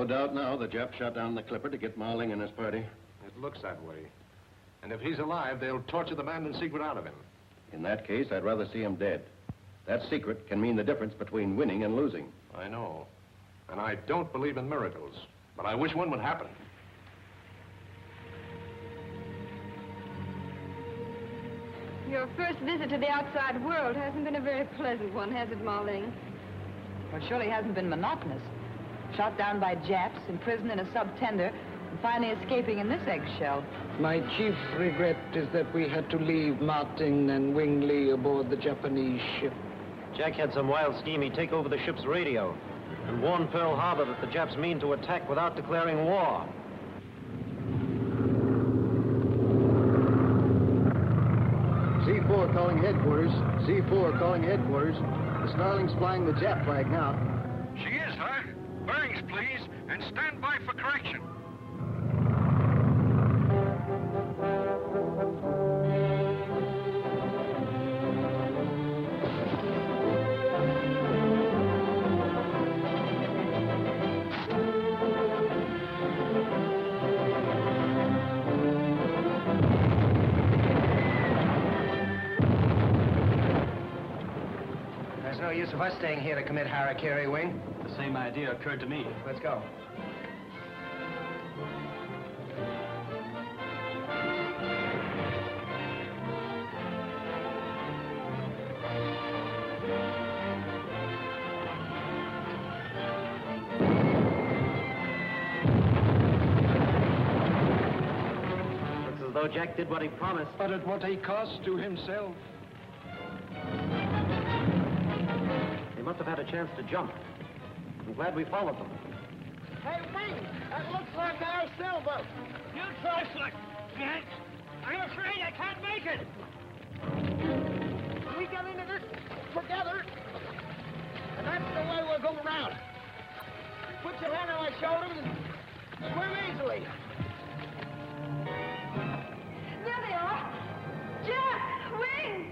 No doubt now the Japs shot down the clipper to get Marling and his party. It looks that way. And if he's alive, they'll torture the man in secret out of him. In that case, I'd rather see him dead. That secret can mean the difference between winning and losing. I know. And I don't believe in miracles. But I wish one would happen. Your first visit to the outside world hasn't been a very pleasant one, has it, Marling? Well, it surely hasn't been monotonous. Shot down by Japs, imprisoned in a sub-tender, and finally escaping in this eggshell. My chief regret is that we had to leave Martin and Wing Lee aboard the Japanese ship. Jack had some wild scheme. He'd take over the ship's radio and warn Pearl Harbor that the Japs mean to attack without declaring war. Z4 calling headquarters. Z4 calling headquarters. The Snarling's flying the Jap flag now. She is, huh? Bearings, please, and stand by for correction. There's no use of us staying here to commit harakiri, Wing. The same idea occurred to me. Let's go. Looks as though Jack did what he promised. But at what a cost to himself. They must have had a chance to jump. I'm glad we followed them. Hey, Wing! That looks like our sailboat. You try, Slick. Yanks, I'm afraid I can't make it. We get into this together, and that's the way we'll go around. Put your hand on my shoulders and swim easily. There they are! Jack! Wing!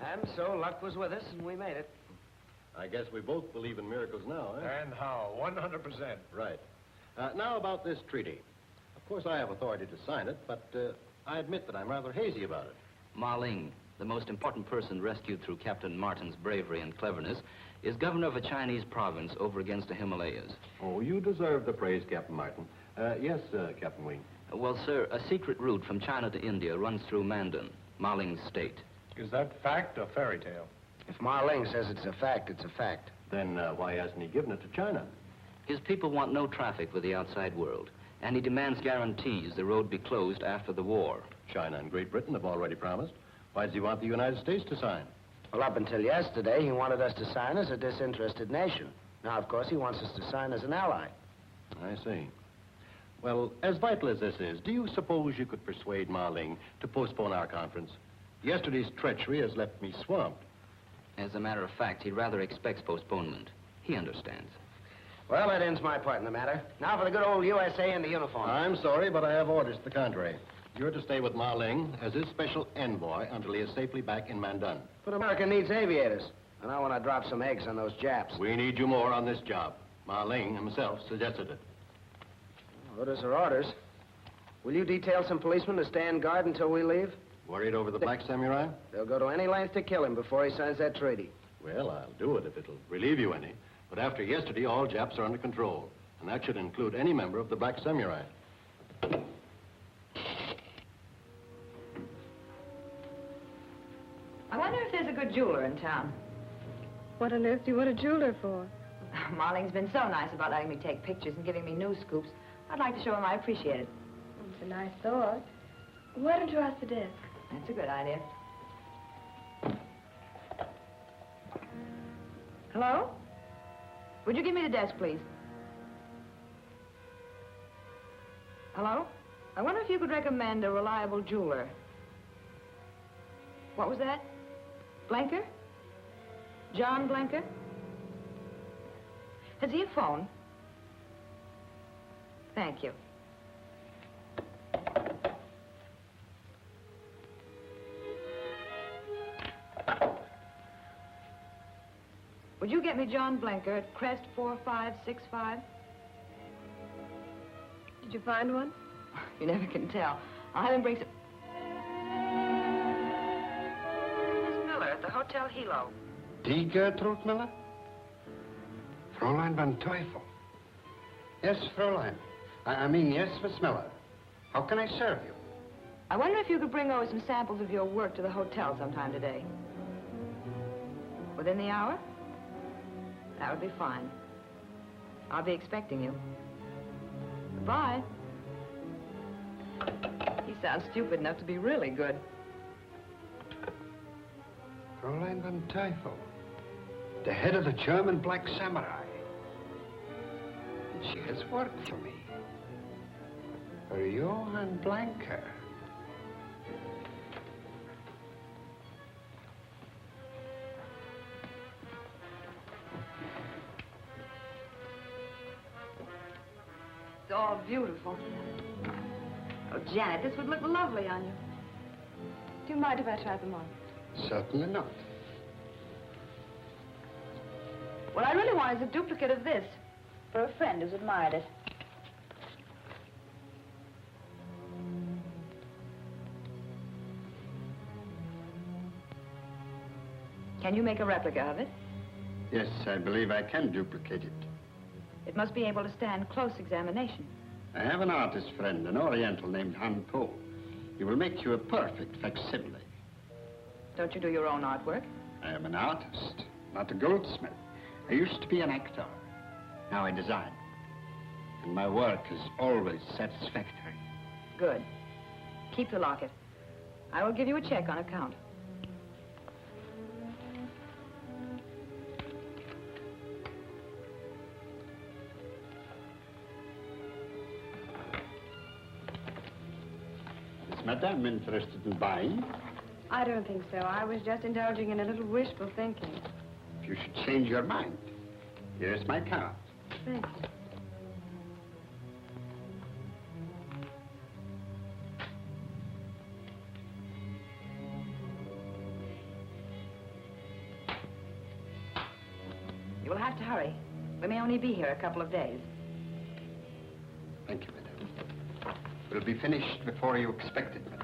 And so luck was with us, and we made it. I guess we both believe in miracles now, eh? And how? 100%. Right. Now about this treaty. Of course, I have authority to sign it, but I admit that I'm rather hazy about it. Marling, the most important person rescued through Captain Martin's bravery and cleverness, is governor of a Chinese province over against the Himalayas. Oh, you deserve the praise, Captain Martin. Yes, Captain Wing. Well, sir, a secret route from China to India runs through Mandan, Marling's state. Is that fact or fairy tale? If Marling says it's a fact, it's a fact. Then why hasn't he given it to China? His people want no traffic with the outside world, and he demands guarantees the road be closed after the war. China and Great Britain have already promised. Why does he want the United States to sign? Well, up until yesterday, he wanted us to sign as a disinterested nation. Now, of course, he wants us to sign as an ally. I see. Well, as vital as this is, do you suppose you could persuade Marling to postpone our conference? Yesterday's treachery has left me swamped. As a matter of fact, he rather expects postponement. He understands. Well, that ends my part in the matter. Now for the good old USA and the uniform. I'm sorry, but I have orders to the contrary. You're to stay with Marling as his special envoy until he is safely back in Mandan. But America needs aviators. And I want to drop some eggs on those Japs. We need you more on this job. Marling himself suggested it. Orders are orders. Will you detail some policemen to stand guard until we leave? Worried over the Black Samurai? They'll go to any length to kill him before he signs that treaty. Well, I'll do it if it'll relieve you any. But after yesterday, all Japs are under control. And that should include any member of the Black Samurai. I wonder if there's a good jeweler in town. What on earth do you want a jeweler for? Marling's been so nice about letting me take pictures and giving me news scoops. I'd like to show him I appreciate it. It's a nice thought. Why don't you ask the desk? That's a good idea. Hello? Would you give me the desk, please? Hello? I wonder if you could recommend a reliable jeweler. What was that? Blanker? John Blanker? Has he a phone? Thank you. Would you get me John Blanker at Crest 4565? Did you find one? You never can tell. I'll have him bring some... Miss Miller at the Hotel Hilo. Die Gertrude Miller? Fräulein van Teufel. Yes, Fräulein. I mean, yes, Miss Miller. How can I serve you? I wonder if you could bring over some samples of your work to the hotel sometime today. Within the hour? That would be fine. I'll be expecting you. Goodbye. He sounds stupid enough to be really good. Fräulein van Teufel. The head of the German Black Samurai. And she has worked for me. For Johann Blanker. It's all beautiful. Oh, Janet, this would look lovely on you. Do you mind if I try them on? Certainly not. What I really want is a duplicate of this for a friend who's admired it. Can you make a replica of it? Yes, I believe I can duplicate it. It must be able to stand close examination. I have an artist friend, an Oriental named Han Po. He will make you a perfect facsimile. Don't you do your own artwork? I am an artist, not a goldsmith. I used to be an actor. Now I design. And my work is always satisfactory. Good. Keep the locket. I will give you a check on account. Is Madame interested in buying? I don't think so. I was just indulging in a little wishful thinking. If you should change your mind, here is my card. Thank you. You will have to hurry. We may only be here a couple of days. Thank you, Madame. We'll be finished before you expect it, Madame.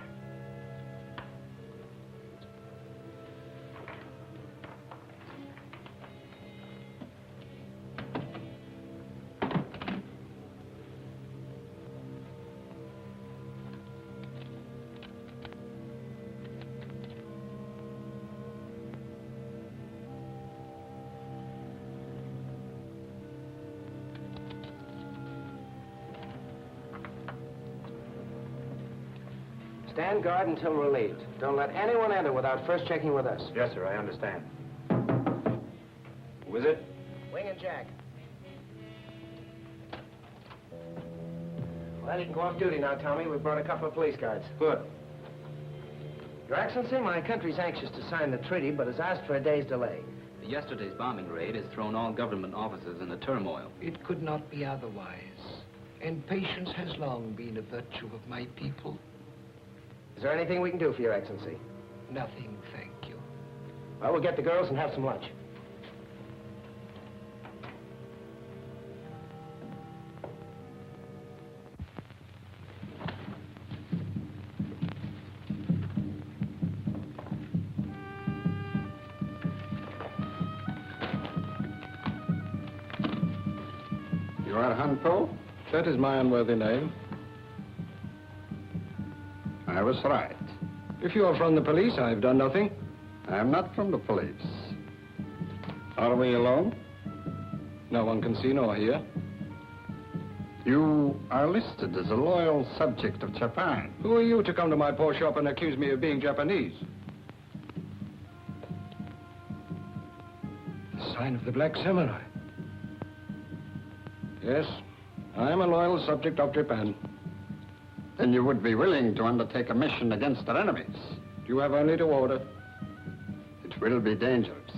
Stand guard until relieved. Don't let anyone enter without first checking with us. Yes, sir, I understand. Who is it? Wing and Jack. Well, you can go off duty now, Tommy. We've brought a couple of police guards. Good. Your Excellency, my country's anxious to sign the treaty, but has asked for a day's delay. Yesterday's bombing raid has thrown all government offices in a turmoil. It could not be otherwise. And patience has long been a virtue of my people. Is there anything we can do for your Excellency? Nothing, thank you. Well, we'll get the girls and have some lunch. You are Han Po? That is my unworthy name. I was right. If you are from the police, I've done nothing. I am not from the police. Are we alone? No one can see nor hear. You are listed as a loyal subject of Japan. Who are you to come to my poor shop and accuse me of being Japanese? The sign of the Black Samurai. Yes, I am a loyal subject of Japan. Then you would be willing to undertake a mission against our enemies. You have only to order. It will be dangerous.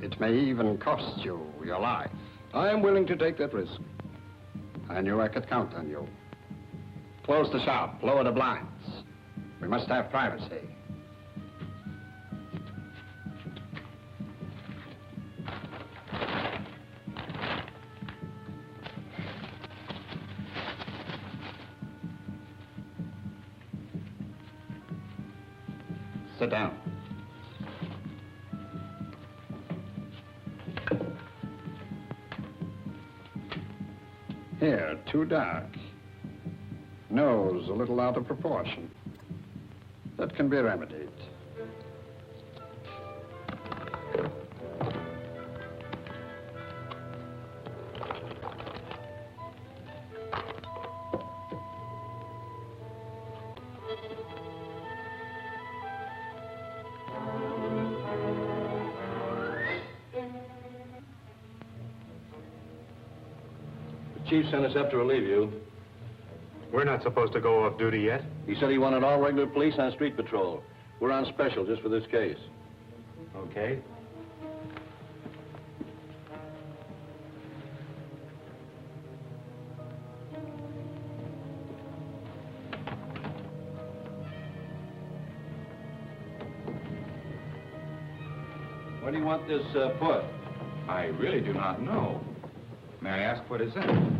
It may even cost you your life. I am willing to take that risk. I knew I could count on you. Close the shop, lower the blinds. We must have privacy. Sit down. Hair too dark. Nose a little out of proportion. That can be remedied. Chief sent us up to relieve you. We're not supposed to go off duty yet. He said he wanted all regular police on street patrol. We're on special just for this case. Okay. Where do you want this put? I really do not know. May I ask what is in it?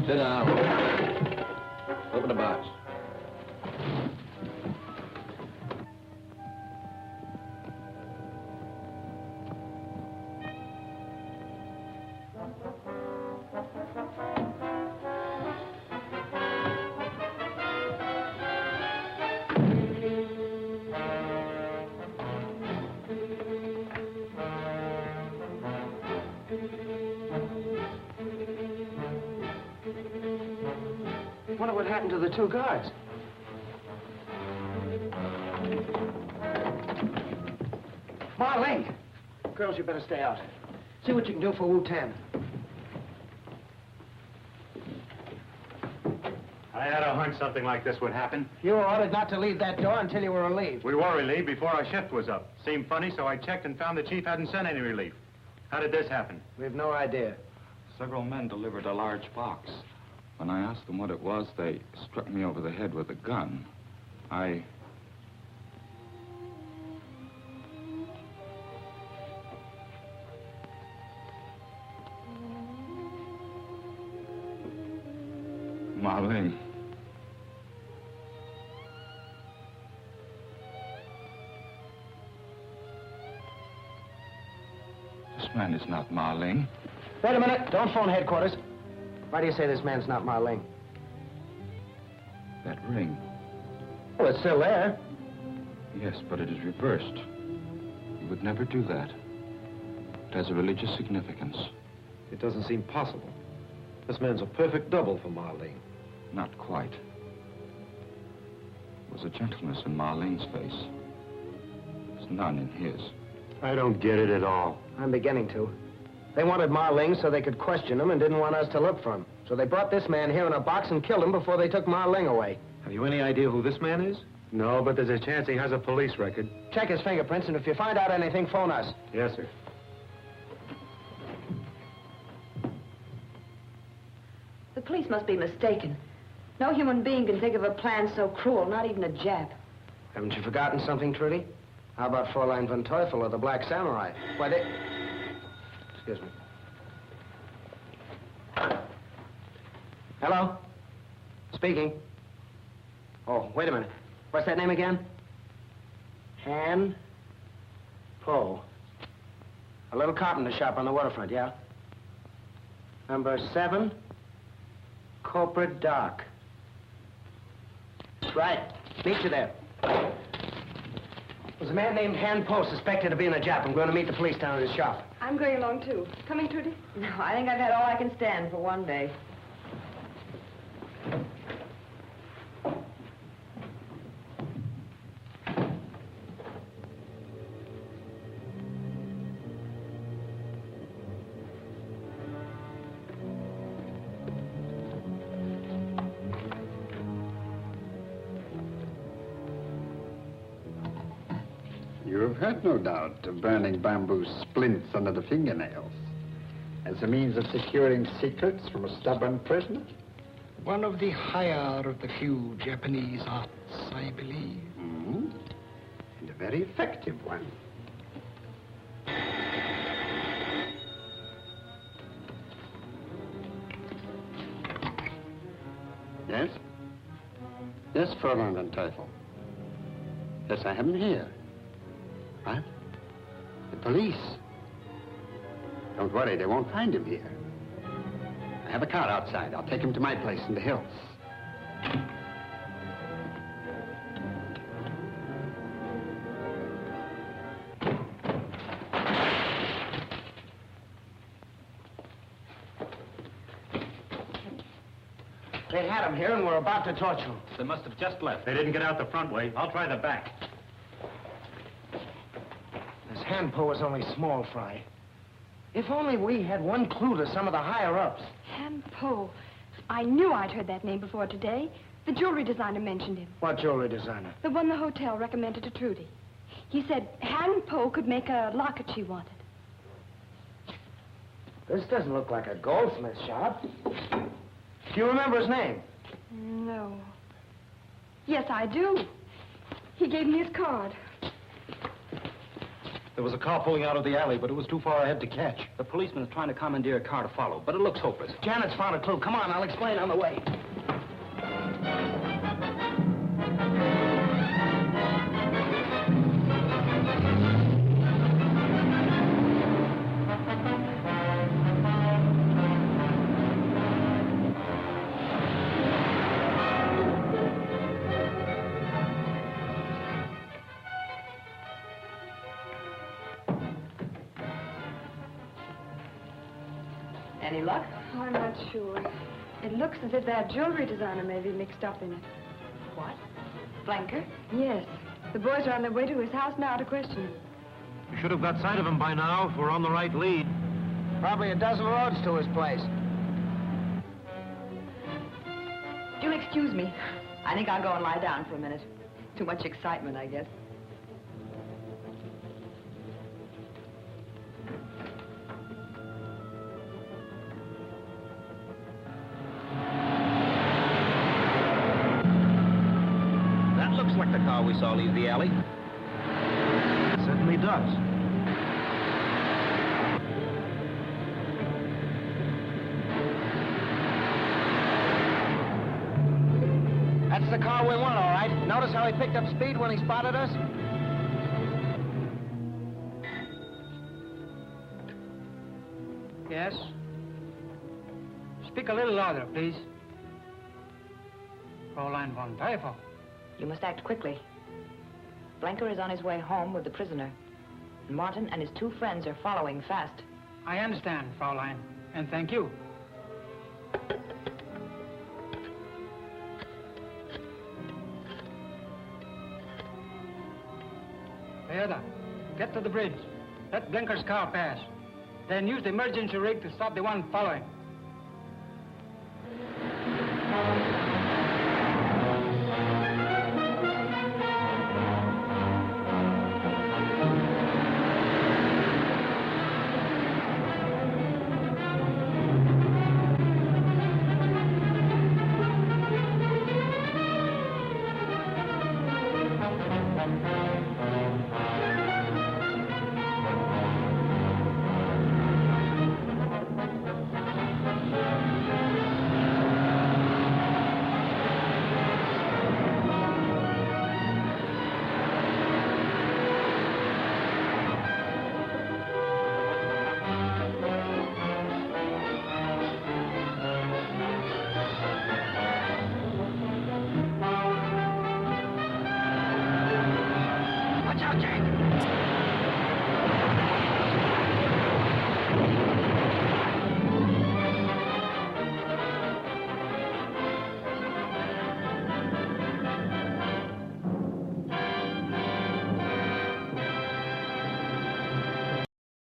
Sit down. Open the box. Wonder what happened to the two guards. Marlene! Girls, you better stay out. See what you can do for Wu-Tan. I had a hunch something like this would happen. You were ordered not to leave that door until you were relieved. We were relieved before our shift was up. Seemed funny, so I checked and found the chief hadn't sent any relief. How did this happen? We have no idea. Several men delivered a large box. When I asked them what it was, they struck me over the head with a gun. Marlene. This man is not Marlene. Wait a minute. Don't phone headquarters. Why do you say this man's not Marlene? That ring. Well, it's still there. Yes, but it is reversed. You would never do that. It has a religious significance. It doesn't seem possible. This man's a perfect double for Marlene. Not quite. There was a gentleness in Marlene's face. There's none in his. I don't get it at all. I'm beginning to. They wanted Marling so they could question him and didn't want us to look for him. So they brought this man here in a box and killed him before they took Marling away. Have you any idea who this man is? No, but there's a chance he has a police record. Check his fingerprints, and if you find out anything, phone us. Yes, sir. The police must be mistaken. No human being can think of a plan so cruel, not even a Jap. Haven't you forgotten something, Trudy? How about Fräulein von Teufel or the Black Samurai? Why, they... Excuse me. Hello? Speaking. Oh, wait a minute. What's that name again? Han Po. A little carpenter shop on the waterfront, yeah? Number 7, Corporate Dock. Right. Meet you there. There's a man named Han Po suspected of being a Jap. I'm going to meet the police down at his shop. I'm going along, too. Coming, Trudy? No, I think I've had all I can stand for one day. You've heard, no doubt, of burning bamboo splints under the fingernails as a means of securing secrets from a stubborn prisoner. One of the higher of the few Japanese arts, I believe. Mm-hmm. And a very effective one. Yes? Yes, Fräulein Van Teufel. Yes, I have him here. What? The police. Don't worry, they won't find him here. I have a car outside. I'll take him to my place in the hills. They had him here and were about to torture him. They must have just left. They didn't get out the front way. I'll try the back. This hand pull was only small fry. If only we had one clue to some of the higher-ups. Han Po. I knew I'd heard that name before today. The jewelry designer mentioned him. What jewelry designer? The one the hotel recommended to Trudy. He said Han Po could make a locket she wanted. This doesn't look like a goldsmith shop. Do you remember his name? No. Yes, I do. He gave me his card. There was a car pulling out of the alley, but it was too far ahead to catch. The policeman is trying to commandeer a car to follow, but it looks hopeless. Janet's found a clue. Come on, I'll explain on the way. Any luck? I'm not sure. It looks as if that jewelry designer may be mixed up in it. What? Blanker? Yes. The boys are on their way to his house now to question him. We should have got sight of him by now if we're on the right lead. Probably a dozen roads to his place. You'll excuse me. I think I'll go and lie down for a minute. Too much excitement, I guess. Like the car we saw leave the alley. It certainly does. That's the car we want, all right. Notice how he picked up speed when he spotted us? Yes? Speak a little louder, please. Fräulein Van Teufel. You must act quickly. Blanker is on his way home with the prisoner. Martin and his two friends are following fast. I understand, Fräulein, and thank you. Toyota, get to the bridge. Let Blinker's car pass. Then use the emergency rig to stop the one following.